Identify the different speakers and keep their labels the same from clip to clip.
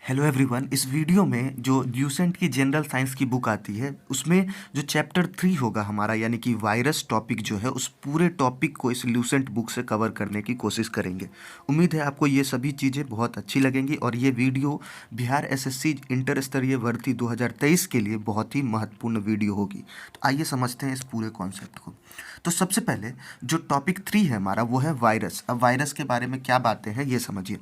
Speaker 1: Hello everyone. इस video में जो ल्यूसेंट की जनरल साइंस की बुक आती है उसमें जो चैप्टर 3 होगा हमारा यानी कि वायरस टॉपिक जो है उस पूरे टॉपिक को इस ल्यूसेंट बुक से कवर करने की कोशिश करेंगे। उम्मीद है आपको ये सभी चीज़ें बहुत अच्छी लगेंगी और ये वीडियो बिहार एसएससी इंटर स्तरीय भर्ती 2023 के लिए बहुत ही महत्वपूर्ण वीडियो होगी। तो आइए समझते हैं इस पूरे कॉन्सेप्ट को। तो सबसे पहले जो टॉपिक 3 है हमारा वो है वायरस। अब वायरस के बारे में क्या बातें हैं ये समझिए।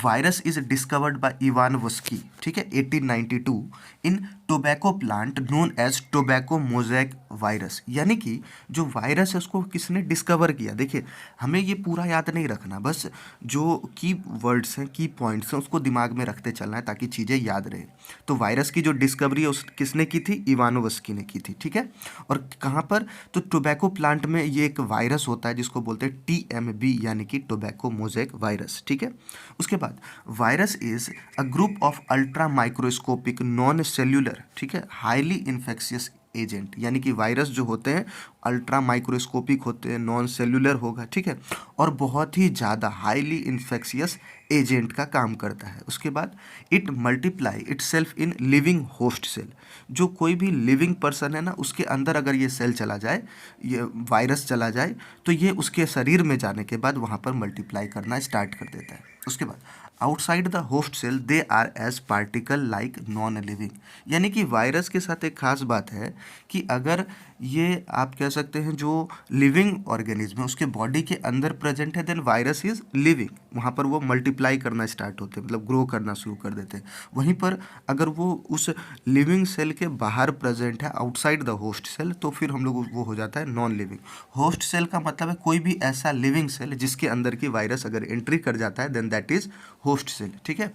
Speaker 1: Virus is discovered by Ivanovsky, ठीक है, 1892 in tobacco plant known as tobacco mosaic virus. यानी कि जो वायरस है उसको किसने डिस्कवर किया। देखिए हमें ये पूरा याद नहीं रखना, बस जो की वर्ड्स हैं की पॉइंट्स हैं उसको दिमाग में रखते चलना है ताकि चीज़ें याद रहे। तो वायरस की जो डिस्कवरी है उस किसने की थी, इवानोवस्की ने की थी, ठीक है। और कहाँ पर, तो टोबैको प्लांट में ये एक वायरस होता है जिसको बोलते हैं TMB यानी कि टोबैको मोज़ैक वायरस, ठीक है। उसके बाद virus is a group of ultra microscopic non cellular, ठीक है, हाईली इन्फेक्शियस एजेंट। यानी कि वायरस जो होते हैं अल्ट्रा माइक्रोस्कोपिक होते हैं, नॉन सेल्यूलर होगा, ठीक है, और बहुत ही ज़्यादा हाईली इन्फेक्शियस एजेंट का काम करता है। उसके बाद it multiply itself in living host cell. जो कोई भी लिविंग पर्सन है ना उसके अंदर अगर ये सेल चला जाए, ये वायरस चला जाए, तो ये उसके शरीर में जाने के बाद वहाँ पर मल्टीप्लाई करना स्टार्ट कर देता है। उसके बाद outside the host cell they are as particle like non living. यानी कि वायरस के साथ एक खास बात है कि अगर ये आप कह सकते हैं जो लिविंग ऑर्गेनिज्म है उसके बॉडी के अंदर प्रेजेंट है देन वायरस इज लिविंग, वहाँ पर वो मल्टीप्लाई करना स्टार्ट होते हैं, मतलब ग्रो करना शुरू कर देते हैं। वहीं पर अगर वो उस लिविंग सेल के बाहर प्रेजेंट है आउटसाइड द होस्ट सेल तो फिर हम लोग वो हो जाता है नॉन लिविंग। होस्ट सेल का मतलब है कोई भी ऐसा लिविंग सेल जिसके अंदर की वायरस अगर एंट्री कर जाता है then that is host cell, ठीक है।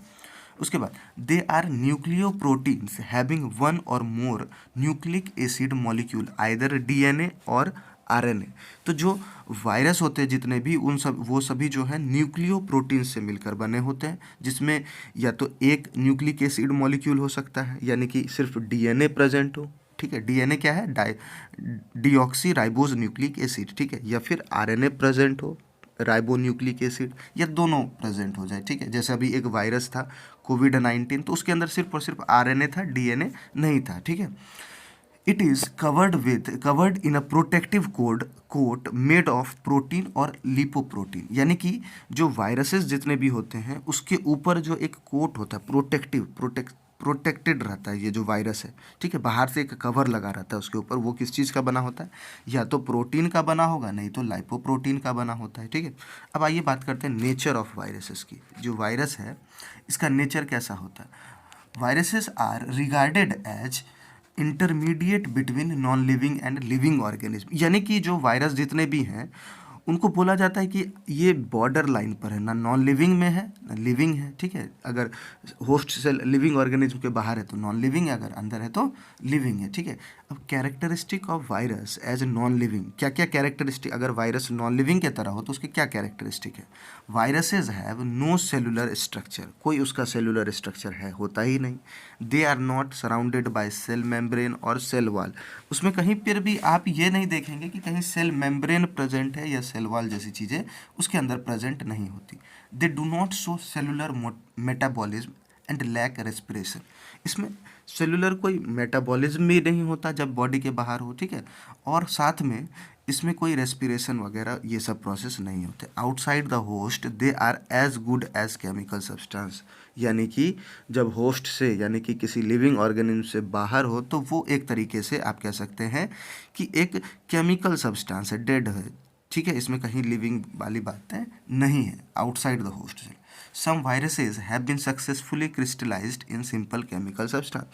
Speaker 1: उसके बाद they are nucleoproteins having one और more nucleic acid molecule either DNA और RNA। तो जो वायरस होते हैं जितने भी उन सब वो सभी जो है न्यूक्लियो प्रोटीन से मिलकर बने होते हैं, जिसमें या तो एक न्यूक्लिक एसिड मॉलिक्यूल हो सकता है यानी कि सिर्फ DNA प्रेजेंट हो, ठीक है, DNA क्या है, डीऑक्सी राइबोज न्यूक्लिक एसिड, ठीक है, या फिर RNA प्रेजेंट हो, राइबो न्यूक्लिक एसिड, या दोनों प्रेजेंट हो जाए, ठीक है। जैसे अभी एक वायरस था कोविड-19 तो उसके अंदर सिर्फ और सिर्फ RNA था, DNA नहीं था, ठीक है। It is covered in a protective coat made of protein और लिपोप्रोटीन। यानी कि जो वायरसेस जितने भी होते हैं उसके ऊपर जो एक कोट होता है प्रोटेक्टेड रहता है ये जो वायरस है, ठीक है, बाहर से एक कवर लगा रहता है उसके ऊपर। वो किस चीज़ का बना होता है, या तो प्रोटीन का बना होगा नहीं तो लाइपोप्रोटीन का बना होता है, ठीक है। अब आइए बात करते हैं नेचर ऑफ वायरसेस की। जो वायरस है इसका नेचर कैसा होता है। Viruses are regarded as intermediate between non living and living organism. यानी कि जो वायरस जितने भी हैं उनको बोला जाता है कि ये बॉर्डर लाइन पर है, ना नॉन लिविंग में है ना लिविंग है, ठीक है। अगर होस्ट सेल लिविंग ऑर्गेनिज्म के बाहर है तो नॉन लिविंग है, अगर अंदर है तो लिविंग है, ठीक है। अब characteristic of virus as non living, क्या क्या कैरेक्टरिस्टिक, अगर वायरस नॉन लिविंग के तरह हो तो उसके क्या कैरेक्टरिस्टिक है। Viruses have no cellular structure, कोई उसका सेलुलर स्ट्रक्चर है होता ही नहीं। They are not surrounded by cell membrane और सेल वॉल। उसमें कहीं पर भी आप ये नहीं देखेंगे कि कहीं सेल मेम्ब्रेन प्रेजेंट है या सेल वॉल जैसी चीज़ें उसके अंदर प्रेजेंट नहीं होती। They do not show cellular metabolism and lack respiration. इसमें सेलुलर कोई मेटाबॉलिज्म भी नहीं होता जब बॉडी के बाहर हो, ठीक है, और साथ में इसमें कोई रेस्पिरेशन वगैरह ये सब प्रोसेस नहीं होते। Outside the host they are as good as chemical substance. यानी कि जब होस्ट से यानी कि किसी लिविंग ऑर्गेनिज्म से बाहर हो तो वो एक तरीके से आप कह सकते हैं कि एक केमिकल सब्सटेंस है, डेड है, ठीक है। इसमें कहीं लिविंग वाली बातें नहीं है। Outside the host cell some viruses have been successfully crystallised in simple chemical substance.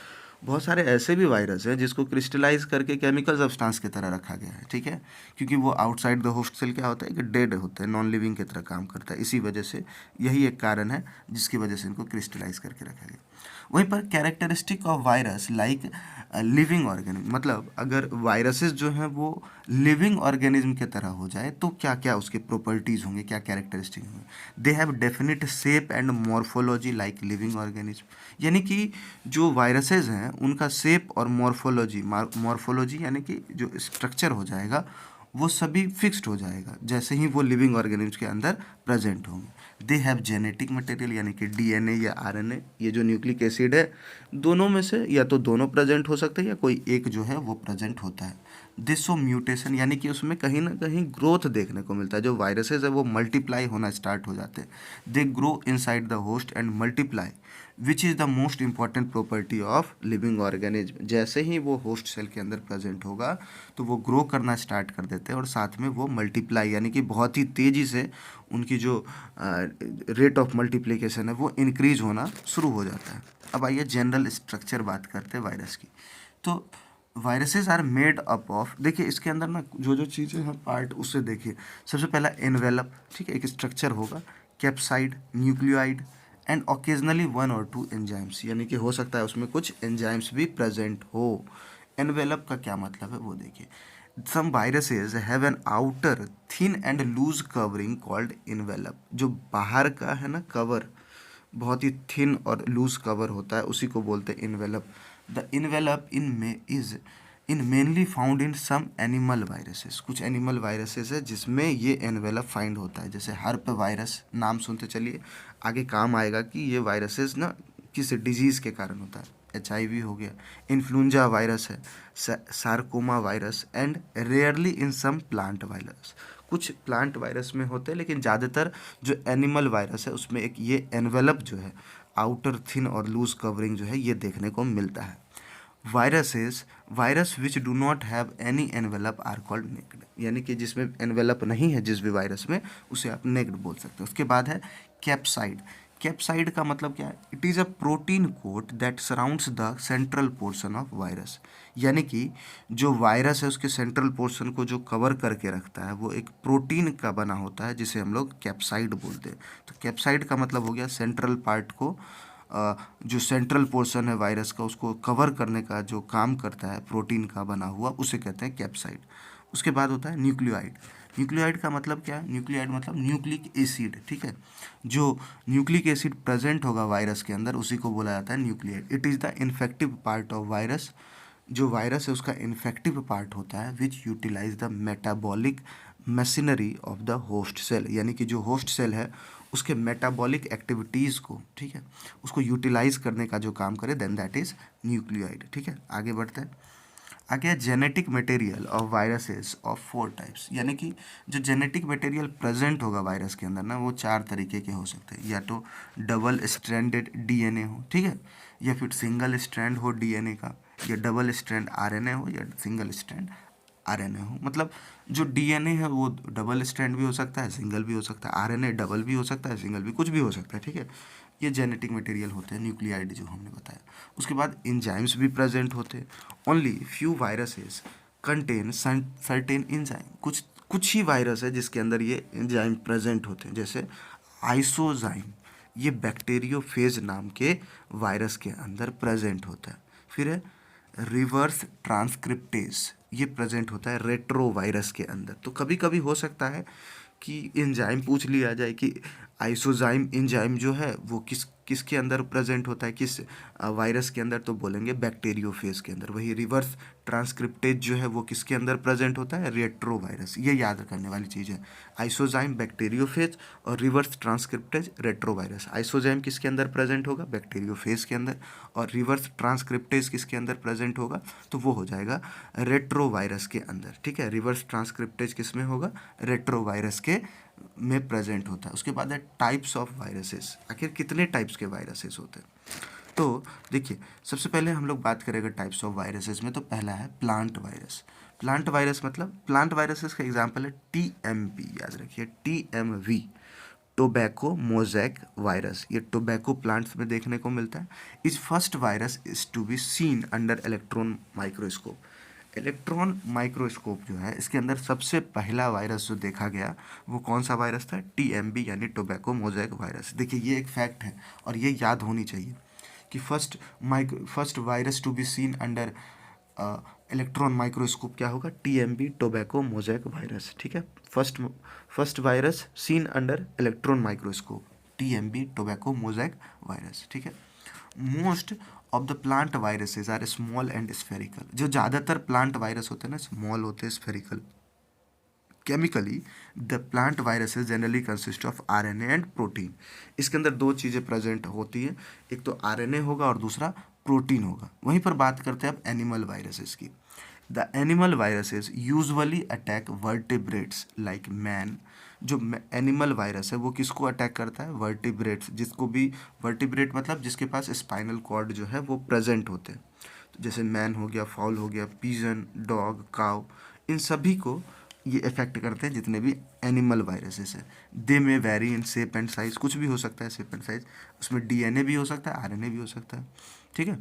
Speaker 1: बहुत सारे ऐसे भी वायरस हैं जिसको क्रिस्टलाइज करके केमिकल सब्सटेंस की तरह रखा गया है, ठीक है, क्योंकि वो आउटसाइड द होस्ट सेल क्या होता है कि डेड होता है, नॉन लिविंग की तरह काम करता है। इसी वजह से यही एक कारण है जिसकी वजह से इनको क्रिस्टलाइज करके रखा गया। वहीं पर characteristic of virus like living organism, मतलब अगर वायरसेस जो हैं वो लिविंग ऑर्गेनिज्म के तरह हो जाए तो क्या क्या उसके प्रॉपर्टीज़ होंगे, क्या कैरेक्टरिस्टिक होंगे। They have definite shape and morphology like living organism. यानी कि जो वायरसेस हैं उनका शेप और मॉर्फोलॉजी यानी कि जो स्ट्रक्चर हो जाएगा वो सभी फिक्स्ड हो जाएगा जैसे ही वो लिविंग ऑर्गेनिज्म के अंदर प्रेजेंट होंगे। दे हैव जेनेटिक मटेरियल यानी कि डीएनए या आरएनए, ये जो न्यूक्लिक एसिड है दोनों में से या तो दोनों प्रेजेंट हो सकते हैं या कोई एक जो है वो प्रेजेंट होता है। दिस शो म्यूटेशन यानी कि उसमें कहीं ना कहीं ग्रोथ देखने को मिलता है। जो वायरसेस है वो मल्टीप्लाई होना स्टार्ट हो जाते हैं। They grow inside the host and multiply which is the most important property of living organism. जैसे ही वो होस्ट सेल के अंदर प्रेजेंट होगा तो वो ग्रो करना स्टार्ट कर देते हैं और साथ में वो मल्टीप्लाई यानी कि बहुत ही तेज़ी से उनकी जो रेट ऑफ मल्टीप्लिकेशन है वो इंक्रीज होना शुरू हो जाता है। अब आइए जनरल स्ट्रक्चर बात करते हैं वायरस की। तो viruses are made up of, देखिए इसके अंदर ना जो जो चीज़ें हैं पार्ट उससे देखिए। सबसे पहला एनवेलप, ठीक है, एक स्ट्रक्चर होगा, कैप्साइड, न्यूक्लियोइड एंड ओकेजनली 1 और 2 एंजाइम्स, यानी कि हो सकता है उसमें कुछ एंजाइम्स भी प्रेजेंट हो। एनवेलप का क्या मतलब है वो देखिए। Some viruses have an outer thin and loose covering called envelope. जो बाहर का है ना कवर, बहुत ही थिन और लूज कवर होता है, उसी को बोलते हैं envelope. The envelope in mainly found in some animal viruses. कुछ एनिमल वायरसेस है जिसमें ये एनवेलप फाइंड होता है, जैसे हर्प वायरस, नाम सुनते चलिए, आगे काम आएगा कि ये वायरसेस ना किस डिजीज़ के कारण होता है। एचआईवी हो गया, इन्फ्लुएंजा वायरस है, sarcoma virus and rarely in some plant virus. कुछ प्लांट वायरस में होते हैं लेकिन ज़्यादातर जो एनिमल वायरस है उसमें एक ये एनवेलप जो है, आउटर थिन और लूज कवरिंग जो है, ये देखने को मिलता है। Virus which do not have any envelope are called naked, यानी कि जिसमें एनवेलप नहीं है जिस भी वायरस में, उसे आप नेक्ड बोल सकते हो। उसके बाद है कैप्साइड। कैप्साइड का मतलब क्या है? It is a protein coat that surrounds the central portion of virus, यानी कि जो वायरस है उसके सेंट्रल पोर्शन को जो कवर करके रखता है वो एक प्रोटीन का बना होता है जिसे हम लोग कैप्साइड बोलते हैं। तो कैप्साइड का मतलब हो गया सेंट्रल पार्ट को, जो सेंट्रल पोर्शन है वायरस का उसको कवर करने का जो काम करता है, प्रोटीन का बना हुआ, उसे कहते हैं कैप्साइड। उसके बाद होता है न्यूक्लियोइड। न्यूक्लियोइड का मतलब क्या है? न्यूक्लियोइड मतलब न्यूक्लिक एसिड, ठीक है। जो न्यूक्लिक एसिड प्रेजेंट होगा वायरस के अंदर उसी को बोला जाता है nucleoid. It is the infective part of virus. जो वायरस है उसका इन्फेक्टिव पार्ट होता है which utilize the metabolic machinery of the host cell, यानी कि जो होस्ट सेल है उसके मेटाबॉलिक एक्टिविटीज़ को, ठीक है, उसको यूटिलाइज करने का जो काम करे, देन दैट इज़ न्यूक्लियोइड, ठीक है। आगे बढ़ते हैं। आगे genetic material of viruses of 4 types, यानी कि जो जेनेटिक मटेरियल प्रेजेंट होगा वायरस के अंदर ना वो 4 तरीके के हो सकते हैं। या तो डबल स्ट्रैंडेड डीएनए हो, ठीक है, या फिर सिंगल स्ट्रैंड हो डीएनए का, या डबल स्ट्रैंड आरएनए हो, या सिंगल स्ट्रैंड आरएनए हो। मतलब जो डीएनए है वो डबल स्ट्रैंड भी हो सकता है, सिंगल भी हो सकता है, आरएनए डबल भी हो सकता है, सिंगल भी, कुछ भी हो सकता है, ठीक है। ये जेनेटिक मटेरियल होते हैं, न्यूक्लियाइड जो हमने बताया। उसके बाद एंजाइम्स भी प्रेजेंट होते हैं। Only few viruses contain certain enzyme. कुछ कुछ ही वायरस है जिसके अंदर ये एंजाइम प्रेजेंट होते हैं, जैसे आइसोजाइम, ये बैक्टीरियोफेज नाम के वायरस के अंदर प्रेजेंट होता है। फिर है रिवर्स ट्रांसक्रिप्टेज, ये प्रेजेंट होता है रेट्रो वायरस के अंदर। तो कभी कभी हो सकता है कि एंजाइम पूछ लिया जाए कि आइसोजाइम एंजाइम जो है वो किसके अंदर प्रेजेंट होता है, किस वायरस के अंदर, तो बोलेंगे बैक्टीरियोफेज के अंदर। वही रिवर्स ट्रांसक्रिप्टेज जो है वो किसके अंदर प्रेजेंट होता है, रेट्रो वायरस। ये याद करने वाली चीज़ है, आइसोजाइम बैक्टीरियोफेज और रिवर्स ट्रांसक्रिप्टेज रेट्रो वायरस। आइसोजाइम किसके अंदर प्रेजेंट होगा, बैक्टीरियोफेज के अंदर, और रिवर्स ट्रांसक्रिप्टेज किसके अंदर प्रेजेंट होगा, तो वो हो जाएगा रेट्रो वायरस के अंदर, ठीक है। रिवर्स ट्रांसक्रिप्टेज किस में होगा, रेट्रो वायरस के में प्रेजेंट होता है। उसके बाद है टाइप्स ऑफ वायरसेस। आखिर कितने टाइप्स के वायरसेस होते हैं? तो देखिए सबसे पहले हम लोग बात करेंगे टाइप्स ऑफ वायरसेस में, तो पहला है प्लांट वायरस। प्लांट वायरस मतलब, प्लांट वायरसेस का एग्जांपल है टीएमवी, याद रखिए टीएमवी, टोबैको मोजैक वायरस। ये टोबैको प्लांट्स में देखने को मिलता है। इस first virus is to be seen under electron microscope. Electron microscope जो है इसके अंदर सबसे पहला वायरस जो देखा गया वो कौन सा वायरस था, टीएमबी यानी टोबैको मोजैक वायरस। देखिए ये एक फैक्ट है और ये याद होनी चाहिए कि first virus to be seen under electron microscope क्या होगा, टीएमबी टोबैको मोजैक वायरस, ठीक है। First virus seen under electron microscope, TMV tobacco mosaic virus, ठीक है। Most of the plant viruses are small and spherical. जो ज़्यादातर plant virus होते हैं ना स्मॉल होते हैं, spherical chemically the plant viruses generally consist of RNA and protein. इसके अंदर दो चीज़ें प्रेजेंट होती हैं, एक तो आरएनए होगा और दूसरा प्रोटीन होगा। वहीं पर बात करते हैं अब एनिमल वायरसेस की। The animal viruses usually attack vertebrates like man. जो एनिमल वायरस है वो किसको अटैक करता है? वर्टिब्रेट्स, जिसको भी वर्टिब्रेट मतलब जिसके पास स्पाइनल कॉर्ड जो है वो प्रेजेंट होते हैं। तो जैसे मैन हो गया, फाउल हो गया, पिजन, डॉग, काव, इन सभी को ये इफेक्ट करते हैं जितने भी एनिमल वायरसेस हैं। दे में very in shape and size, कुछ भी हो सकता है शेप एंड साइज, उसमें डीएनए भी हो सकता है, आरएनए भी हो सकता है, ठीक है।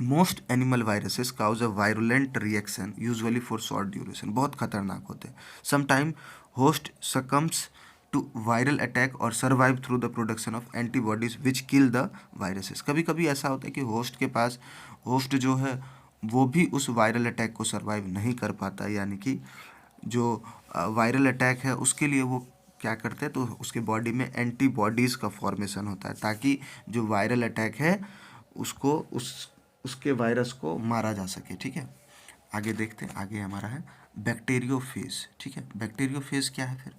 Speaker 1: Most animal viruses cause a virulent reaction usually for short duration, बहुत खतरनाक होते हैं। Sometime host succumbs to viral attack और survive through the production of antibodies which kill the viruses. कभी कभी ऐसा होता है कि होस्ट के पास, होस्ट जो है वो भी उस वायरल अटैक को सर्वाइव नहीं कर पाता, यानी कि जो वायरल अटैक है उसके लिए वो क्या करते हैं, तो उसके बॉडी में एंटीबॉडीज़ का फॉर्मेशन होता है ताकि जो वायरल अटैक है उसको उसके वायरस को मारा जा सके, ठीक है। आगे देखते हैं, आगे हमारा है बैक्टीरियोफेज, ठीक है। बैक्टीरियोफेज क्या है फिर?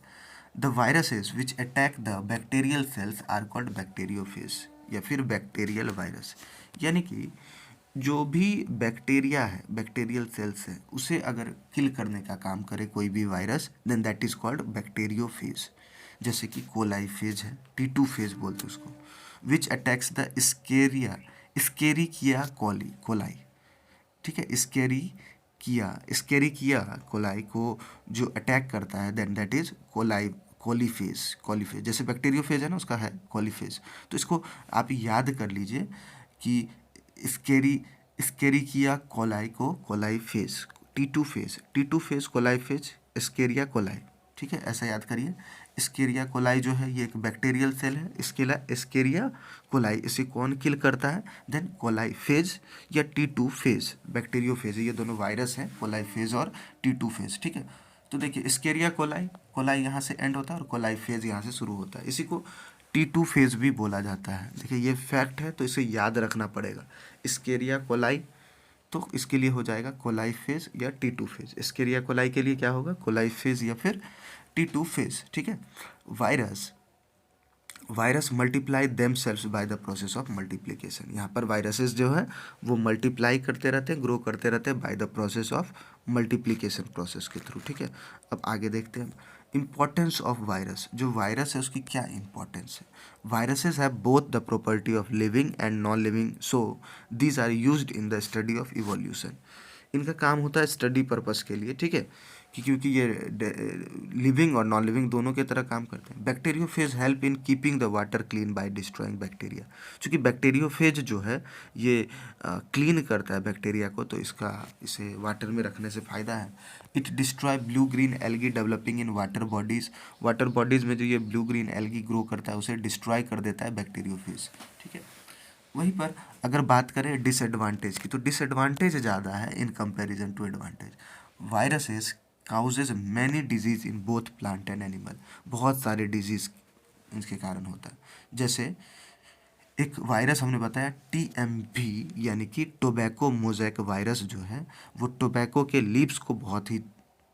Speaker 1: The viruses which attack the bacterial cells are called bacteriophage, या फिर बैक्टीरियल वायरस। यानी कि जो भी बैक्टीरिया है, बैक्टीरियल सेल्स है, उसे अगर किल करने का काम करे कोई भी virus, then that is called bacteriophage. जैसे कि कोलाई फेज है, T2 फेज बोलते हैं उसको, विच अटैक्स द स्केरिया, स्केरिकिया कोलाई, ठीक है। स्केरिकिया कोलाई को जो अटैक करता है, देन दैट इज कोलीफेज। जैसे बैक्टीरियोफेज है ना, उसका है कोलीफेज। तो इसको आप याद कर लीजिए कि स्केरी स्केरिकिया कोलाई को coli phage, T two phage coli phage, Escherichia coli, ठीक है, ऐसा याद करिए। स्केरिया कोलाई जो है ये एक बैक्टीरियल सेल है, स्केरिया कोलाई, इसे कौन किल करता है? देन कोलाई फेज या T2 फेज, बैक्टीरियो फेज, ये दोनों वायरस हैं, कोलाई फेज और T2 फेज, ठीक है। तो देखिए स्केरिया कोलाई, कोलाई यहाँ से एंड होता है और कोलाई फेज यहाँ से शुरू होता है, इसी को T2 फेज भी बोला जाता है। देखिए ये फैक्ट है तो इसे याद रखना पड़ेगा। स्केरिया कोलाई, तो इसके लिए हो जाएगा कोलाई फेज या T2 फेज। स्केरिया कोलाई के लिए क्या होगा? कोलाई फेज या फिर T2 फेज, ठीक है। Virus multiply them cells by the process of multiplication. यहाँ पर वायरसेस जो है वो मल्टीप्लाई करते रहते हैं, ग्रो करते रहते हैं by the process of multiplication process के थ्रू, ठीक है। अब आगे देखते हैं इंपॉर्टेंस ऑफ वायरस। जो वायरस है उसकी क्या इंपॉर्टेंस है? Viruses have both the property of living and non living, so these are used in the study of evolution. इनका काम होता है स्टडी पर्पस के लिए, ठीक है, कि क्योंकि ये लिविंग और नॉन लिविंग दोनों के तरह काम करते हैं। Bacteriophage help in keeping the water clean bye destroying bacteria. क्योंकि बैक्टीरियोफेज जो है ये क्लीन करता है बैक्टीरिया को, तो इसे वाटर में रखने से फ़ायदा है। It destroy blue green algae developing in water bodies. Water bodies में जो ये ब्लू ग्रीन एल्गी ग्रो करता है उसे डिस्ट्रॉय कर देता है बैक्टीरियोफेज, ठीक है। वहीं पर अगर बात करें डिसएडवांटेज की, तो डिसएडवांटेज ज़्यादा है in comparison to advantage. Viruses causes many disease in both plant and animal. बहुत सारे डिजीज इनके कारण होता है। जैसे एक वायरस हमने बताया TMV, यानी कि टोबैको मोज़ेक वायरस जो है वो टोबैको के लीव्स को बहुत ही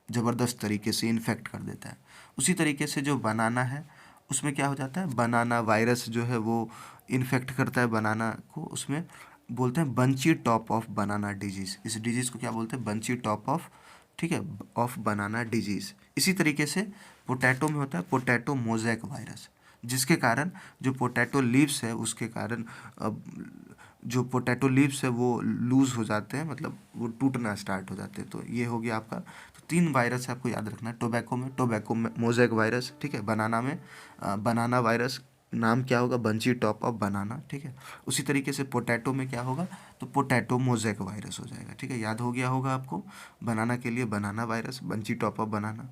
Speaker 1: ज़बरदस्त तरीके से इन्फेक्ट कर देता है। उसी तरीके से जो बनाना है उसमें क्या हो जाता है, बनाना वायरस जो है वो इन्फेक्ट करता है बनाना को, उसमें बोलते हैं bunchy top of banana disease. इस डिजीज़ को क्या बोलते हैं? बंची टॉप ऑफ, ठीक है, ऑफ बनाना डिजीज़। इसी तरीके से पोटैटो में होता है पोटैटो मोज़ेक वायरस, जिसके कारण जो पोटैटो लीव्स है उसके कारण जो पोटैटो लीव्स है वो लूज़ हो जाते हैं, मतलब वो टूटना स्टार्ट हो जाते हैं। तो ये हो गया आपका। तो 3 वायरस है आपको याद रखना है। टोबैको में मोज़ेक वायरस, ठीक है। बनाना में बनाना वायरस, नाम क्या होगा? बंची टॉप ऑफ बनाना, ठीक है। उसी तरीके से पोटैटो में क्या होगा? तो पोटैटो मोज़ेक वायरस हो जाएगा, ठीक है। याद हो गया होगा आपको। बनाना के लिए banana virus, bunchy top of banana,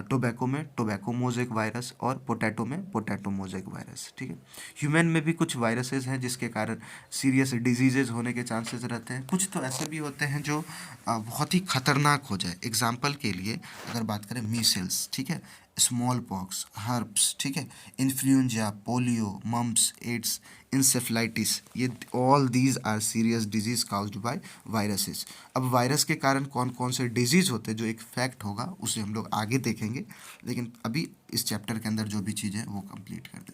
Speaker 1: tobacco में टोबैको मोज़ेक वायरस और पोटैटो में पोटैटो मोज़ेक वायरस, ठीक है। ह्यूमन में भी कुछ वायरसेस हैं जिसके कारण सीरियस डिजीजेज होने के चांसेस रहते हैं। कुछ तो ऐसे भी होते हैं जो बहुत ही खतरनाक हो जाए। एग्जाम्पल के लिए अगर बात करें मीसल्स, ठीक है, स्मॉल पॉक्स, हर्प्स, ठीक है, influenza, polio, mumps, AIDS, encephalitis, ये all these are serious disease caused by viruses. अब वायरस के कारण कौन कौन से डिजीज होते हैं जो एक फैक्ट होगा उसे हम लोग आगे देखेंगे, लेकिन अभी इस चैप्टर के अंदर जो भी चीज़ें हैं वो कंप्लीट कर दे,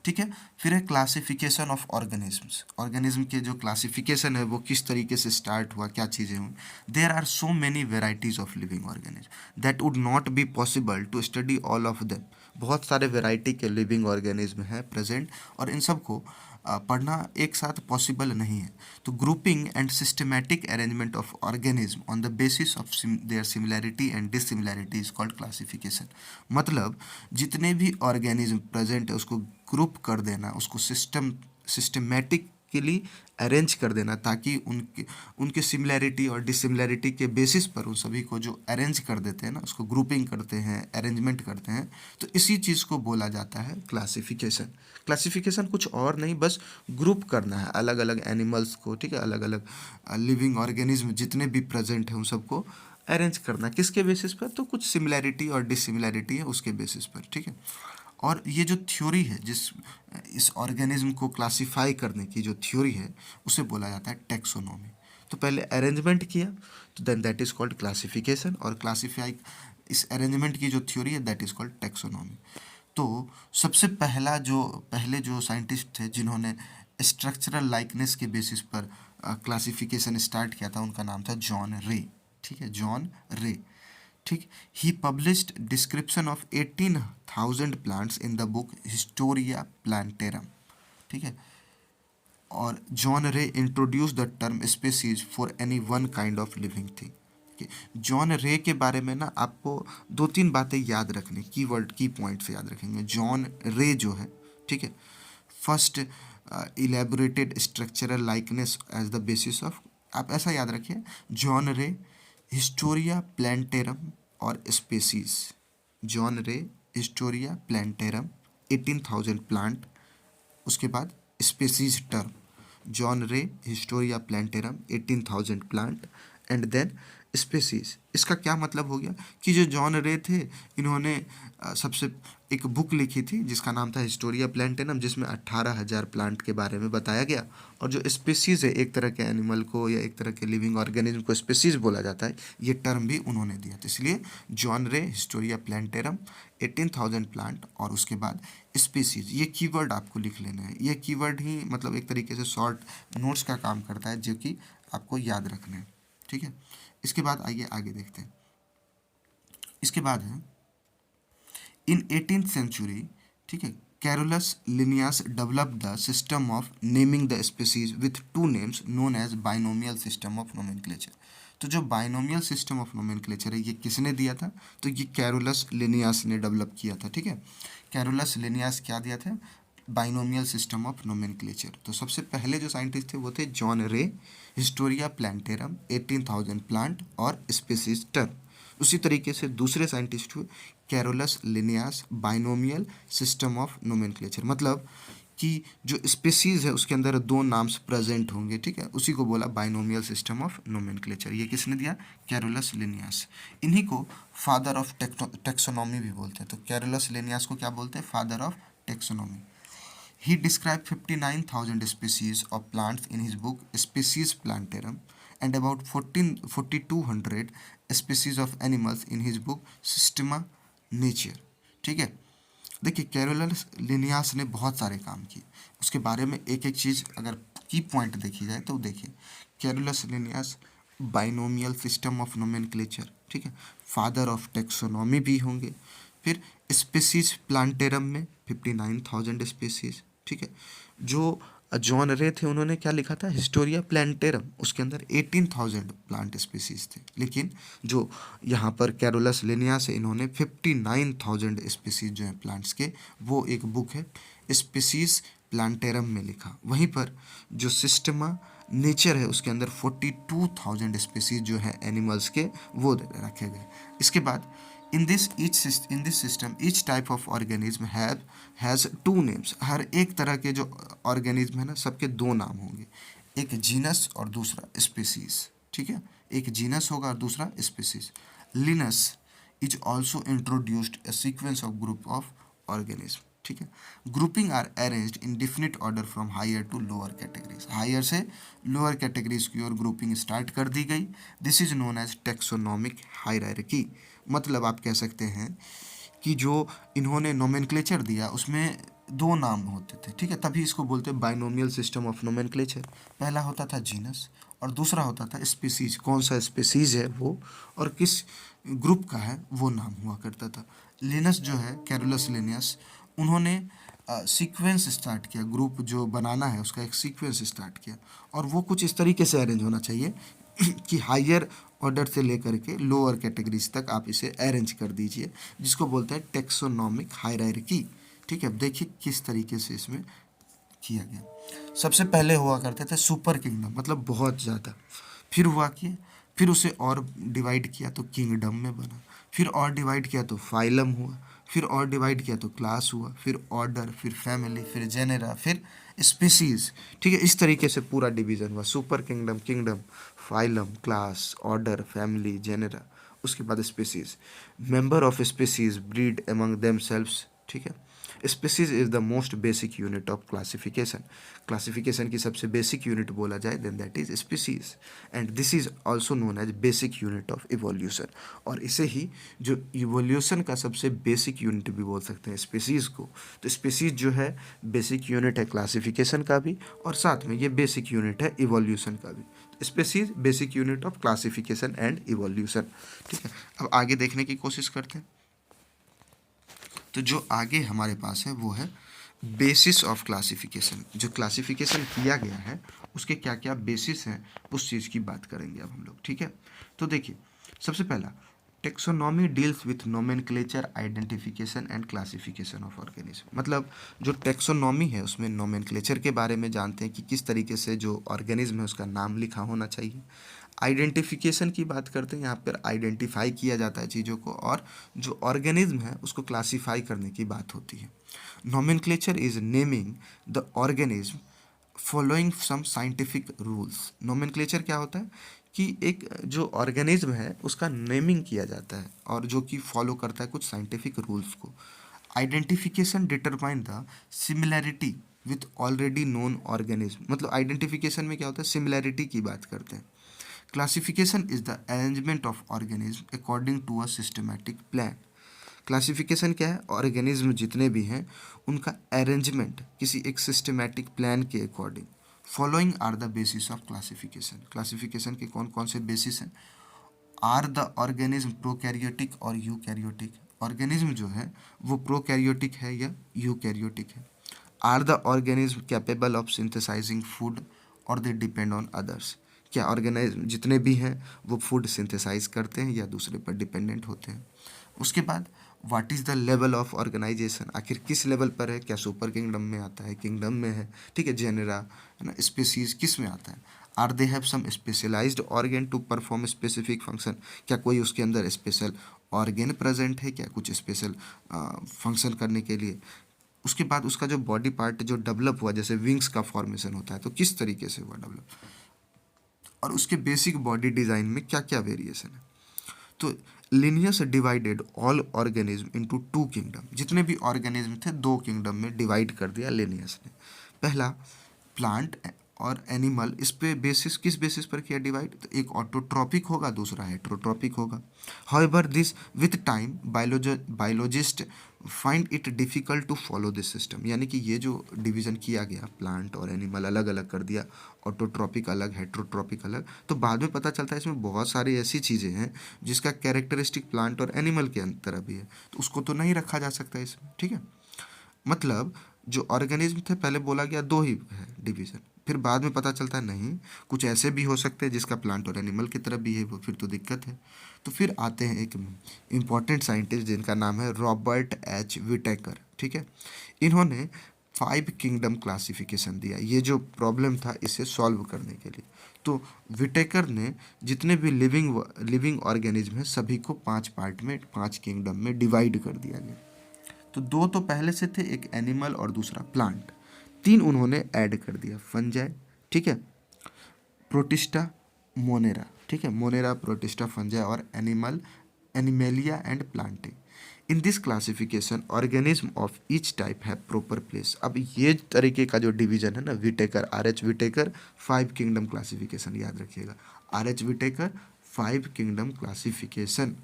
Speaker 1: ठीक है। फिर है क्लासिफिकेशन ऑफ ऑर्गेनिजम्स। ऑर्गेनिज्म के जो क्लासिफिकेशन है वो किस तरीके से स्टार्ट हुआ, क्या चीज़ें हुई। There are so many varieties of living organism that would not be possible to study all of them. बहुत सारे वेराइटी के लिविंग ऑर्गेनिज्म हैं प्रेजेंट, और इन सबको पढ़ना एक साथ पॉसिबल नहीं है। तो grouping and systematic arrangement of organism on the basis of their similarity and dissimilarity is called classification. मतलब जितने भी ऑर्गेनिज्म प्रेजेंट है उसको ग्रुप कर देना, उसको सिस्टमैटिकली अरेंज कर देना, ताकि उनके उनके सिमिलैरिटी और डिसिमिलैरिटी के बेसिस पर उन सभी को जो अरेंज कर देते हैं ना, उसको ग्रुपिंग करते हैं, अरेंजमेंट करते हैं, तो इसी चीज़ को बोला जाता है क्लासिफिकेशन। क्लासिफिकेशन कुछ और नहीं, बस ग्रुप करना है अलग अलग एनिमल्स को, ठीक है, अलग अलग लिविंग ऑर्गेनिज्म जितने भी प्रेजेंट हैं उन सबको अरेंज करना, किसके बेसिस पर, तो कुछ सिमिलैरिटी और डिसिमिलैरिटी है उसके बेसिस पर, ठीक है। और ये जो थ्योरी है, जिस इस ऑर्गेनिज्म को क्लासिफाई करने की जो थ्योरी है उसे बोला जाता है टेक्सोनॉमी। तो पहले अरेंजमेंट किया तो then that is called classification, और क्लासिफाई इस अरेंजमेंट की जो थ्योरी है दैट इज कॉल्ड टेक्सोनॉमी। तो सबसे पहले जो साइंटिस्ट थे जिन्होंने स्ट्रक्चरल लाइकनेस के बेसिस पर क्लासिफिकेशन स्टार्ट किया था, उनका नाम था जॉन रे, ठीक है, जॉन रे, ठीक। He published description of 18,000 plants in the book Historia Plantarum, ठीक है। और John Ray introduce the term species for any one kind of living thing. John Ray के बारे में ना आपको दो तीन बातें याद रखनी, कीवर्ड की पॉइंट से याद रखेंगे। जॉन रे जो है, ठीक है, first elaborated structural likeness as the basis of, आप ऐसा याद रखिए, जॉन रे, हिस्टोरिया प्लांटेरम और species. John Ray, Historia Plantarum, 18,000 plant, उसके बाद species term, John Ray, Historia Plantarum, 18,000 plant, and then species. इसका क्या मतलब हो गया कि जो जॉन रे थे इन्होंने सबसे एक बुक लिखी थी जिसका नाम था हिस्टोरिया प्लांटेनम, जिसमें 18,000 प्लांट के बारे में बताया गया। और जो स्पेसीज है, एक तरह के एनिमल को या एक तरह के लिविंग ऑर्गेनिज्म को स्पेसीज बोला जाता है, ये टर्म भी उन्होंने दिया था। इसलिए John Ray, Historia Plantarum, 18,000 plant और उसके बाद स्पीसीज, ये कीवर्ड आपको लिख लेना है। ये कीवर्ड ही मतलब एक तरीके से शॉर्ट नोट्स का काम करता है जो कि आपको याद रखना है, ठीक है। इसके बाद आइए आगे देखते हैं। इसके बाद है इन 18th सेंचुरी, ठीक है, Carolus Linnaeus develop the system of naming the species with two names known as binomial system of nomenclature. तो जो बाइनोमियल सिस्टम ऑफ नोमेनक्लेचर है ये किसने दिया था, तो ये कैरोलस लिनियस ने डेवलप किया था, ठीक है। कैरोलस लिनियस क्या दिया था, बाइनोमियल सिस्टम ऑफ नोमेनक्लेचर। तो सबसे पहले जो साइंटिस्ट थे वो थे John Ray, Historia Plantarum, 18,000 plant और स्पीसीज टर्म। उसी तरीके से दूसरे साइंटिस्ट हुए Carolus Linnaeus, binomial system of nomenclature, मतलब कि जो स्पीसीज है उसके अंदर दो नाम्स प्रेजेंट होंगे, ठीक है, उसी को बोला बाइनोमियल सिस्टम ऑफ नोमेनक्लेचर। ये किसने दिया, कैरोलस लिनियस। इन्हीं को फादर ऑफ टेक्सोनॉमी भी बोलते हैं। तो कैरोलस लिनियस को क्या बोलते हैं, father of taxonomy. He described 59,000 species of plants in his book Species Plantarum and about 4,200 species of animals in his book Systema Nature, ठीक है। देखिए कैरोलस लिनियस ने बहुत सारे काम किए, उसके बारे में एक एक चीज़ अगर की पॉइंट देखी जाए तो देखिए, Carolus Linnaeus binomial system of nomenclature, ठीक है, फादर ऑफ टेक्सोनॉमी भी होंगे। फिर स्पीसीज प्लांटेरम में 59,000 स्पीसीज, ठीक है। जो जॉन रे थे उन्होंने क्या लिखा था, हिस्टोरिया प्लांटेरम, उसके अंदर 18,000 प्लांट स्पीसीज थे। लेकिन जो यहाँ पर कैरोलस लिनियस है इन्होंने 59,000 स्पीसीज जो है प्लांट्स के, वो एक बुक है स्पीसीज प्लांटेरम में लिखा। वहीं पर जो सिस्टमा नेचर है उसके अंदर 42,000 स्पीसीज जो है एनिमल्स के वो रखे गए। इसके बाद in this system each type of organism has two names। हर एक तरह के जो ऑर्गेनिज्म है ना सबके दो नाम होंगे, एक जीनस और दूसरा स्पीसीज, ठीक है, एक जीनस होगा और दूसरा species. Linnaeus is also introduced a sequence of group of organism, ठीक है। Grouping are arranged in definite order from higher to lower categories, higher से लोअर कैटेगरीज की ओर ग्रुपिंग स्टार्ट कर दी गई। This is known as taxonomic hierarchy. मतलब आप कह सकते हैं कि जो इन्होंने नोमेनक्लेचर दिया उसमें दो नाम होते थे, ठीक है, तभी इसको बोलते हैं बाइनोमियल सिस्टम ऑफ नोमेनक्लेचर। पहला होता था जीनस और दूसरा होता था स्पीसीज, कौन सा स्पीसीज है वो और किस ग्रुप का है वो नाम हुआ करता था। लिनस जो है, कैरोलस लिनियस, उन्होंने सीक्वेंस स्टार्ट किया, ग्रुप जो बनाना है उसका एक सीक्वेंस स्टार्ट किया और वो कुछ इस तरीके से अरेंज होना चाहिए कि हायर ऑर्डर से लेकर के लोअर कैटेगरीज तक आप इसे अरेंज कर दीजिए, जिसको बोलते हैं टेक्सोनॉमिक हायरार्की। ठीक है, अब देखिए किस तरीके से इसमें किया गया। सबसे पहले हुआ करते थे सुपर किंगडम, मतलब बहुत ज़्यादा, फिर हुआ कि फिर उसे और डिवाइड किया तो किंगडम में बना, फिर और डिवाइड किया तो फाइलम हुआ, फिर और डिवाइड किया तो क्लास हुआ, फिर ऑर्डर, फिर फैमिली, फिर जेनेरा, फिर स्पीसीज। ठीक है, इस तरीके से पूरा डिवीज़न हुआ, super kingdom, kingdom, phylum, class, order, family, genera, उसके बाद species. Member of species breed among themselves. ठीक है, species is the most basic unit of classification. Classification की सबसे बेसिक यूनिट बोला जाए then that is species, and this is also known as basic unit of evolution. और इसे ही जो evolution का सबसे बेसिक यूनिट भी बोल सकते हैं स्पीसीज को। तो स्पीसीज जो है बेसिक यूनिट है क्लासिफिकेशन का भी और साथ में ये बेसिक यूनिट है इवोल्यूशन का भी। Species basic unit of classification and evolution. ठीक है, अब आगे देखने की कोशिश करते हैं। तो जो आगे हमारे पास है वो है बेसिस ऑफ क्लासिफिकेशन। जो क्लासिफिकेशन किया गया है उसके क्या क्या बेसिस हैं उस चीज़ की बात करेंगे अब हम लोग। ठीक है, तो देखिए सबसे पहला taxonomy deals with nomenclature, identification and classification of organism. मतलब जो टेक्सोनॉमी है उसमें नोमेनक्लेचर के बारे में जानते हैं कि किस तरीके से जो ऑर्गेनिज्म है उसका नाम लिखा होना चाहिए। आइडेंटिफिकेशन की बात करते हैं, यहाँ पर आइडेंटिफाई किया जाता है चीज़ों को, और जो ऑर्गेनिज्म है उसको क्लासीफाई करने की बात होती है। Nomenclature is naming the organism following some scientific rules. Nomenclature क्या होता है कि एक जो ऑर्गेनिज्म है उसका नेमिंग किया जाता है और जो कि फॉलो करता है कुछ साइंटिफिक रूल्स को। Identification determine the similarity with already known organism. मतलब आइडेंटिफिकेशन में क्या होता है, सिमिलैरिटी की बात करते हैं। Classification is the arrangement of organism according to a systematic plan. Classification क्या है, ऑर्गेनिज्म जितने भी हैं उनका अरेंजमेंट किसी एक सिस्टमैटिक प्लान के according. Following are the basis of classification. Classification के कौन कौन से बेसिस हैं। आर द ऑर्गेनिज्म प्रोकैरियोटिक और यूकैरियोटिक। ऑर्गेनिज्म जो है वो प्रोकैरियोटिक है या यूकैरियोटिक है। Are the organism capable of synthesising food और दे डिपेंड ऑन अदर्स। क्या ऑर्गेनिज्म जितने भी हैं वो फूड सिंथेसाइज करते हैं या दूसरे पर डिपेंडेंट होते हैं। उसके बाद what is the level of organisation, आखिर किस लेवल पर है, क्या सुपर किंगडम में आता है, किंगडम में है, ठीक है, जेनेरा है ना, स्पीसीज किस में आता है। Are they have some specialised organ to perform specific function, क्या कोई उसके अंदर स्पेशल ऑर्गेन प्रेजेंट है, क्या कुछ स्पेशल फंक्शन करने के लिए। उसके बाद उसका जो बॉडी पार्ट जो डेवलप हुआ, जैसे विंग्स का फॉर्मेशन होता है तो किस तरीके से हुआ डेवलप, और उसके बेसिक बॉडी डिज़ाइन में क्या क्या वेरिएशन है। तो Linnaeus divided all organism into two kingdom. जितने भी ऑर्गेनिज्म थे दो किंगडम में डिवाइड कर दिया लिनियस ने। पहला प्लांट और एनिमल, इस पे बेसिस किस बेसिस पर किया डिवाइड, तो एक ऑटोट्रॉपिक होगा दूसरा हेट्रोट्रॉपिक होगा। However this with time biologist find it difficult to follow this system. यानी कि ये जो डिवीज़न किया गया प्लांट और एनिमल अलग अलग कर दिया, ऑटोट्रॉपिक अलग हेट्रोट्रॉपिक अलग, तो बाद में पता चलता है इसमें बहुत सारी ऐसी चीज़ें हैं जिसका कैरेक्टरिस्टिक प्लांट और एनिमल के तरह भी है, तो उसको तो नहीं रखा जा सकता इसमें। ठीक है, मतलब जो ऑर्गेनिज्म थे पहले बोला गया दो ही है डिवीज़न, फिर बाद में पता चलता है नहीं कुछ ऐसे भी हो सकते हैं जिसका प्लांट और एनिमल की तरह बिहेव हो, फिर तो दिक्कत है। तो फिर आते हैं एक इम्पॉर्टेंट साइंटिस्ट जिनका नाम है रॉबर्ट एच विटेकर। ठीक है, इन्होंने 5 किंगडम क्लासिफिकेशन दिया ये जो प्रॉब्लम था इसे सॉल्व करने के लिए। तो विटेकर ने जितने भी लिविंग ऑर्गेनिज्म हैं सभी को 5 पार्ट में 5 किंगडम में डिवाइड कर दिया गया। तो दो तो पहले से थे, एक एनिमल और दूसरा प्लांट। 3 उन्होंने ऐड कर दिया, फंजाई, ठीक है, प्रोटिस्टा, मोनेरा। ठीक है, मोनेरा, प्रोटिस्टा, फंजाई और animal, Animalia and Plantae. In this classification organism of each type है प्रॉपर प्लेस। अब ये तरीके का जो डिवीजन है ना, Whittaker, R H Whittaker 5 kingdom classification, याद रखिएगा, R H Whittaker 5 kingdom classification,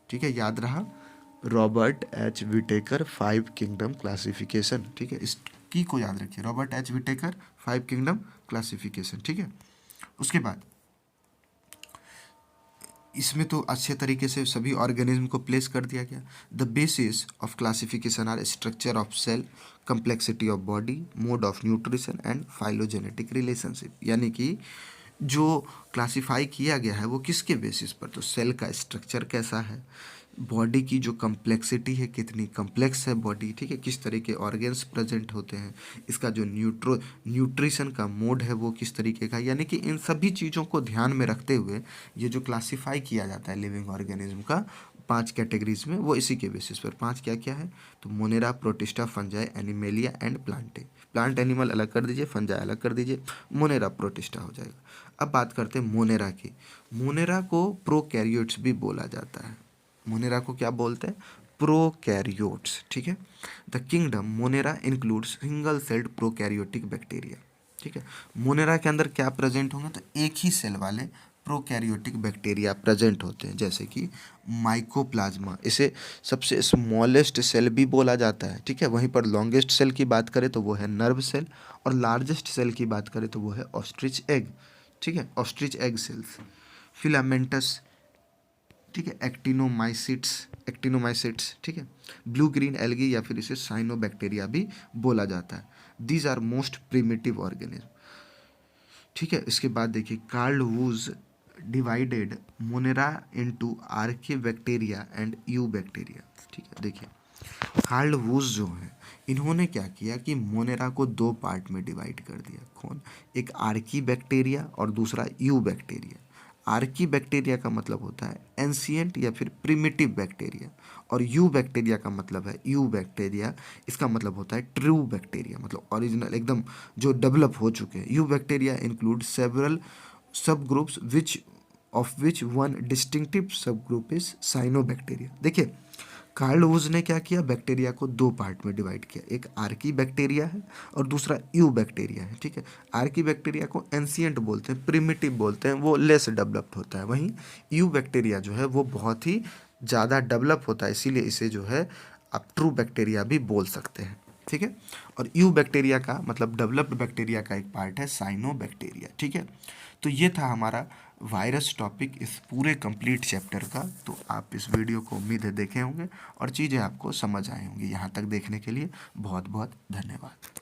Speaker 1: ठीक है, याद रहा, Robert H Whittaker 5 kingdom classification, ठीक है, इस की को याद रखिए, Robert H Whittaker 5 kingdom classification, ठीक है। उसके बाद इसमें तो अच्छे तरीके से सभी ऑर्गेनिज्म को प्लेस कर दिया गया। The basis of classification are structure of cell, complexity of body, mode of nutrition and phylogenetic relationship, यानी कि जो क्लासिफाई किया गया है वो किसके बेसिस पर, तो सेल का स्ट्रक्चर कैसा है, बॉडी की जो कम्प्लेक्सिटी है कितनी कम्प्लेक्स है बॉडी, ठीक है, किस तरह के ऑर्गन्स प्रेजेंट होते हैं, इसका जो न्यूट्रिशन का मोड है वो किस तरीके का, यानी कि इन सभी चीज़ों को ध्यान में रखते हुए ये जो क्लासिफाई किया जाता है लिविंग ऑर्गेनिज्म का 5 कैटेगरीज में, वो इसी के बेसिस पर 5 क्या क्या है, तो Monera, Protista, fungi, animalia and Plantae. Plant animal अलग कर दीजिए, फंजाई अलग कर दीजिए, मोनेरा प्रोटिस्टा हो जाएगा। अब बात करते हैं मोनेरा की। मोनेरा को प्रोकैरियोट्स भी बोला जाता है। मोनेरा को क्या बोलते हैं, प्रोकैरियोट्स, ठीक है। The kingdom Monera includes single celled prokaryotic bacteria, ठीक है। मोनेरा के अंदर क्या प्रेजेंट होंगे, तो एक ही सेल वाले प्रोकैरियोटिक बैक्टीरिया प्रेजेंट होते हैं, जैसे कि माइकोप्लाज्मा, इसे सबसे स्मॉलेस्ट सेल भी बोला जाता है, ठीक है। वहीं पर लॉन्गेस्ट सेल की बात करें तो वो है नर्व सेल, और लार्जेस्ट सेल की बात करें तो वो है ऑस्ट्रिच एग, ठीक है, ऑस्ट्रिच एग सेल्स। फिलामेंटस, ठीक है, एक्टिनोमाइसिट्स, ठीक है, ब्लू ग्रीन एल्गी या फिर इसे साइनोबैक्टीरिया भी बोला जाता है। These are most primitive organism, ठीक है। इसके बाद देखिए, Carl Woese divided Monera into archaebacteria and eubacteria, ठीक है। देखिए, कार्ल वूज जो है, इन्होंने क्या किया कि मोनेरा को 2 पार्ट में डिवाइड कर दिया। कौन, एक आर्की बैक्टीरिया और दूसरा यू बैक्टीरिया। आर्की बैक्टीरिया का मतलब होता है एंशियंट या फिर प्रिमिटिव बैक्टीरिया, और यू बैक्टीरिया का मतलब है, यू बैक्टीरिया इसका मतलब होता है ट्रू बैक्टीरिया, मतलब ओरिजिनल, एकदम जो डेवलप हो चुके हैं। यू बैक्टीरिया इंक्लूड सेवरल सब groups of which one distinctive सब ग्रुप इज साइनोबैक्टीरिया। देखिए, कार्ल वुज ने क्या किया, बैक्टीरिया को 2 पार्ट में डिवाइड किया, एक आर्की बैक्टीरिया है और दूसरा यू बैक्टीरिया है, ठीक है। आर्की बैक्टीरिया को एंशियंट बोलते हैं, प्रिमिटिव बोलते हैं, वो लेस डेवलप्ड होता है, वहीं यू बैक्टीरिया जो है वो बहुत ही ज़्यादा डेवलप होता है, इसीलिए इसे जो है आप ट्रू बैक्टीरिया भी बोल सकते हैं, ठीक है। और यू बैक्टीरिया का मतलब डेवलप्ड बैक्टीरिया का एक पार्ट है साइनो बैक्टीरिया, ठीक है। तो ये था हमारा वायरस टॉपिक इस पूरे कंप्लीट चैप्टर का। तो आप इस वीडियो को उम्मीद है देखे होंगे और चीज़ें आपको समझ आए होंगी। यहाँ तक देखने के लिए बहुत बहुत धन्यवाद।